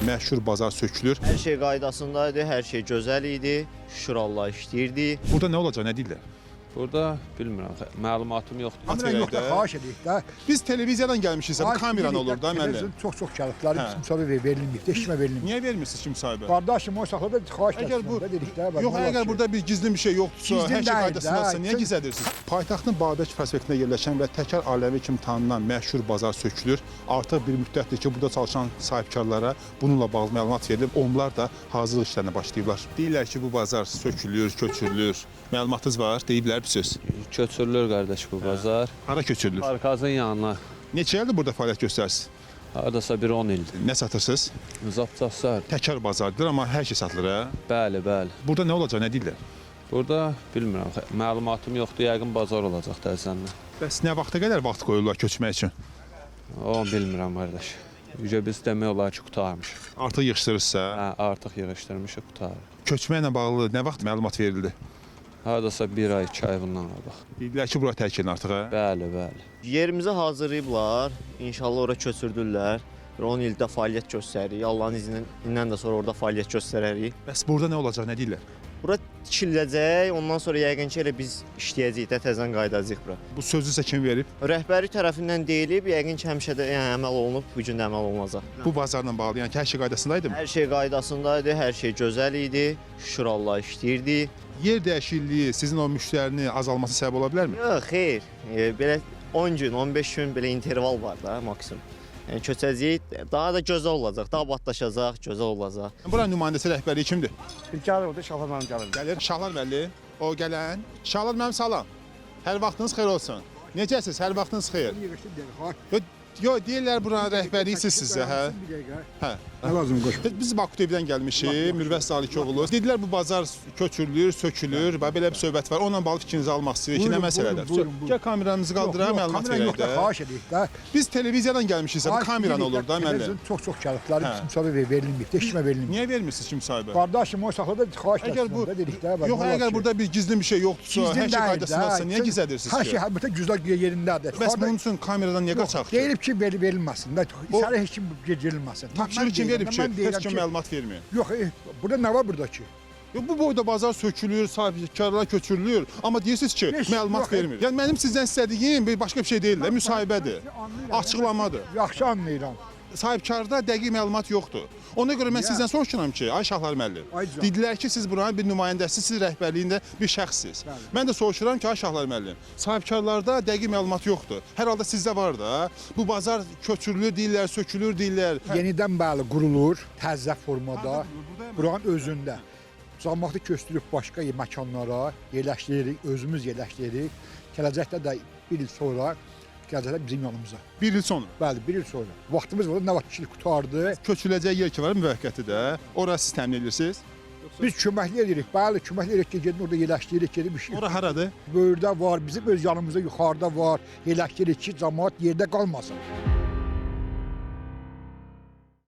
Məşhur bazar sökülür. Hər şey qaydasındaydı, hər şey gözəl idi. Şükür Allah işləyirdi. Burada nə olacaq, nə deyirlər? Burada bilmirəm, məlumatım yoxdur. Kameran yok da xahiş edirik də. Biz televiziyadan gəlmişik, bu kameran olur da müəllim. Çox gəliblər, Hə. bizim müsahibə verilmir, deşmə verilmir. Niyə vermirsiniz ki müsahibə? Qardaşım o saxlada xahiş Əgər bu edirik dedik də. Yox, əgər burada bir gizli bir şey yoxdursa, Gizli hər şey deyil qaydasındadırsa, də. niyə gizlədirsiniz? Paytaxtın Babək prospektində yerləşən və Təkər Aləvi kimi tanınan məşhur bazar sökülür. Artıq bir müddətdir ki, burada çalışan sahibkarlara bununla bağlı məlumat verilib. Onlar da hazırlıq işlərinə başlayıblar. Deyirlər ki, bu bazar sökülür, köçürülür. Məlumatınız var, deyiblər bir söz. Köçürülür qardaş bu bazar. Hara köçürülür? Parkazın yanına. Neçə ildir burada fəaliyyət göstərsiniz? Hardasa bir 10 ildir. Nə satırsınız? Zaptaslar. Təkər bazardır, amma hər şey satılır, hə? Bəli, bəli. Burada nə olacaq, nə deyirlər? Burada bilmirəm, məlumatım yoxdur. Yəqin bazar olacaq dəzənlə. Bəs nə vaxta qədər vaxt qoyurlar köçmək üçün? O bilmirəm qardaş. Yüce biz demək olar ki, qutarmışıq. Artıq yığışdırırsınızsa, Hə, artıq yığışdırmışıq, qutarıq. köçməklə bağlı nə vaxt məlumat verildi? Hardasa 1 ay, 2 ay bundan qabaq. Dedilər ki, bura tərk edin artıq, hə? Bəli, bəli. Yerimizi hazırlayıblar. İnşallah ora köçürdürlər. Bir 10 ildə fəaliyyət göstəririk. Allahın izni ilə də sonra orada fəaliyyət göstərərik. Bəs burada nə olacaq, nə deyirlər? Bura tikiləcək. Ondan sonra yəqin ki, elə biz işləyəcəyik də təzədən qayıdacağıq bura. Bu sözü isə kim verib? Rəhbəri tərəfindən deyilib, yəqin ki, həmişə də yəni, əməl olunub, bu gün də əməl olunacaq. Bu bazarla bağlı, yəni ki, hər şey qaydasındaydı mı? Hər şey qaydasındaydı, hər şey gözəl idi. Şükür Allah işləyirdi. Yer dəyişikliyi sizin o müştərini azalması səbəb ola bilərmi? Yox, xeyr. Belə 10 gün, 15 gün belə interval var da maksimum. Yəni köçəcəyik, daha da gözəl olacaq, daha abadlaşacaq, gözəl olacaq. Bura nümayəndəsi rəhbərliyi kimdir? Gəlir orada Şahlar mənim gəlir. Gəlir Şahlar müəllim, o gələn. Şahlar mənim salam. Hər vaxtınız xeyir olsun. Necəsiz? Hər vaxtınız xeyir. Yo, deyirlər buranın rəhbərliyi sizsizə, hə? Hə. Nə lazım qoş? Biz Baku TV-dən gəlmişik, Mürvət Salikoğlu. Dedilər bu bazar köçürülür, sökülür, belə bir söhbət var. Onunla bağlı fikrinizi almaq istəyirik ki, nə məsələdir? Gəl kameranızı qaldıraq, məlumat Kameran yok verək da də. xahiş edirik də. Biz televiziyadan gəlmişik, bu kameran olur da müəllim. Çox gəliblər, Hə. bizim müsahibə verilmir, deşmə verilmir. Niyə vermirsiniz ki müsahibə? Qardaşım o saxlada xahiş Əgər bu dedik də. Yox, əgər burada bir gizli bir şey yoxdursa, hər şey qaydasındadırsa, niyə gizlədirsiniz Hər ki? şey əlbəttə güzəl yerindədir. Bəs bunun üçün kameradan niyə qaçaq ki? Deyilib ki, verilməsin. İçəri heç kim girilməsin. Tapşırıq kim verib ki, Mən deyirəm heç kim məlumat vermir? Yox, burada nə var burada ki? Bu boyda bazar sökülür, sahibkarlar köçürülür, amma deyirsiniz ki, Heç, məlumat yox, vermir. Yəni mənim sizdən istədiyim bir başqa bir şey deyil də, müsahibədir, açıqlamadır. Yaxşı anlayıram. Sahibkarda dəqiq məlumat yoxdur. Ona görə mən sizdən soruşuram ki, ay Şahlar müəllim, Ay can. dedilər ki, siz buranın bir nümayəndəsiz, siz rəhbərliyində bir şəxssiz. Mən də soruşuram ki, ay Şahlar müəllim, sahibkarlarda dəqiq məlumat yoxdur. Hər halda sizdə var da, bu bazar köçürülür deyirlər, sökülür deyirlər. Yenidən bəli qurulur, təzə formada, buranın özündə. Cəmiyyəti köçürüb başqa məkanlara yerləşdiririk, özümüz yerləşdiririk. Gələcəkdə də bir il sonra gələcəkdə bizim yanımıza. Bir il sonra. Bəli, bir il sonra. Vaxtımız var, nə vaxt işi qutardı. Köçüləcək yer ki var, müvəqqəti də. Orası siz təmin edirsiniz. Biz köməkli edirik, bəli, köməkli edirik ki, gedin orada yerləşdiririk, gedib işi. Ora haradır? Böyürdə var, bizim öz yanımızda yuxarıda var. Yerləşdiririk ki, cəmiyyət yerdə qalmasın.